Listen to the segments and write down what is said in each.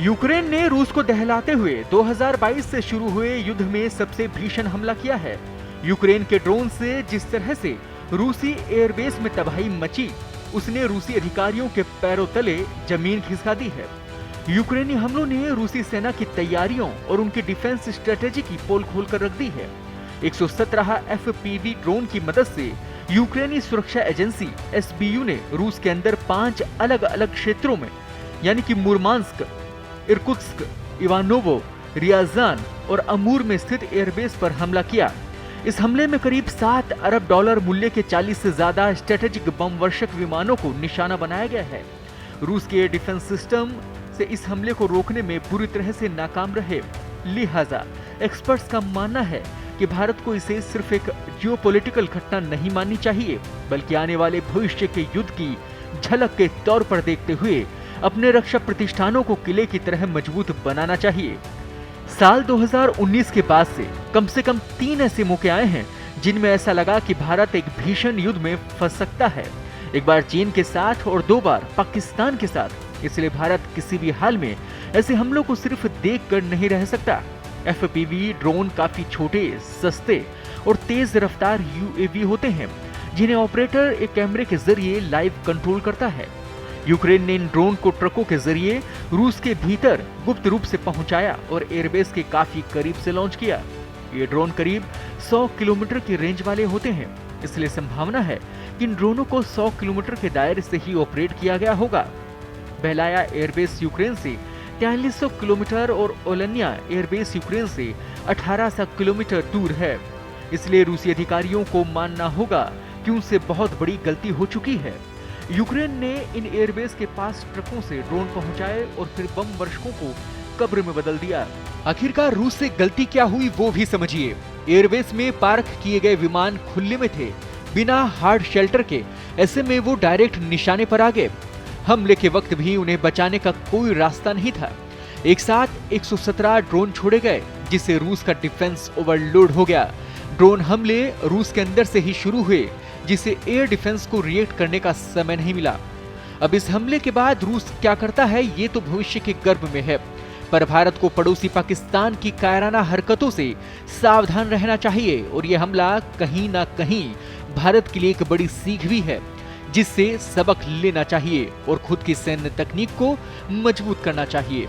Ukraine ने रूस को दहलाते हुए 2022 से शुरू हुए युद्ध में सबसे भीषण हमला किया है। यूक्रेन के ड्रोन से जिस तरह से रूसी एयरबेस में तबाही मची, उसने रूसी अधिकारियों के पैरों तले जमीन खिसका दी है। यूक्रेनी हमलों ने रूसी सेना की तैयारियों और उनकी डिफेंस स्ट्रेटेजी की पोल खोलकर रख दी है। 117 FPV ड्रोन की मदद से यूक्रेनी सुरक्षा एजेंसी SBU ने रूस के अंदर 5 अलग अलग क्षेत्रों में यानी कि मुर्मांस्क, इर्कुत्स्क, इवानोवो, रियाजान और अमूर में स्थित एयरबेस पर हमला किया। इस हमले में करीब $7 अरब मूल्य के 40 से ज्यादा स्ट्रेटेजिक बम वर्षक विमानों को निशाना बनाया गया है। रूस के एयर डिफेंस सिस्टम से इस हमले को रोकने में बुरी तरह से नाकाम रहे। लिहाजा एक्सपर्ट्स का मानना है कि भारत को इसे सिर्फ एक जियोपॉलिटिकल घटना नहीं माननी चाहिए, बल्कि आने वाले भविष्य के युद्ध की झलक के तौर पर देखते हुए अपने रक्षा प्रतिष्ठानों को किले की तरह मजबूत बनाना चाहिए। साल 2019 के बाद से कम 3 ऐसे मौके आए हैं जिनमें ऐसा लगा कि भारत एक भीषण युद्ध में फंस सकता है। एक बार चीन के साथ और 2 बार पाकिस्तान के साथ। इसलिए भारत किसी भी हाल में ऐसे हमलों को सिर्फ देखकर नहीं रह सकता। FPV ड्रोन काफी छोटे, सस्ते और तेज रफ्तार UAV होते हैं जिन्हें ऑपरेटर एक कैमरे के जरिए लाइव कंट्रोल करता है। यूक्रेन ने इन ड्रोन को ट्रकों के जरिए रूस के भीतर गुप्त रूप से पहुंचाया और एयरबेस के काफी करीब से लॉन्च किया। ये ड्रोन करीब 100 किलोमीटर की रेंज वाले होते हैं, इसलिए संभावना है कि इन ड्रोनों को 100 किलोमीटर के दायरे से ही ऑपरेट किया गया होगा। बेलाया एयरबेस यूक्रेन से 4300 किलोमीटर और ओलनिया एयरबेस यूक्रेन से 1800 किलोमीटर दूर है। इसलिए रूसी अधिकारियों को मानना होगा कि उनसे बहुत बड़ी गलती हो चुकी है। यूक्रेन ने इन एयरबेस के पास ट्रकों से ड्रोन पहुंचाए और फिर बम वर्षकों को कब्र में बदल दिया। आखिरकार रूस से गलती क्या हुई वो भी समझिए। एयरबेस में पार्क किए गए विमान खुले में थे, बिना हार्ड शेल्टर के। ऐसे में वो डायरेक्ट निशाने पर आ गए। हमले के वक्त भी उन्हें बचाने का कोई रास्ता नहीं था। एक साथ 117 ड्रोन छोड़े गए, जिससे रूस का डिफेंस ओवरलोड हो गया। ड्रोन हमले रूस के अंदर से ही शुरू हुए, जिसे एयर डिफेंस को रिएक्ट करने का समय नहीं मिला। अब इस हमले के बाद रूस क्या करता है ये तो भविष्य के गर्भ में है, पर भारत को पड़ोसी पाकिस्तान की कायराना हरकतों से सावधान रहना चाहिए। और यह हमला कहीं ना कहीं भारत के लिए एक बड़ी सीख भी है, जिससे सबक लेना चाहिए और खुद की सैन्य तकनीक को मजबूत करना चाहिए।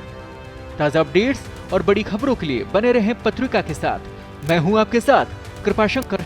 ताजा अपडेट्स और बड़ी खबरों के लिए बने रहें पत्रिका के साथ। मैं हूं आपके साथ कृपाशंकर।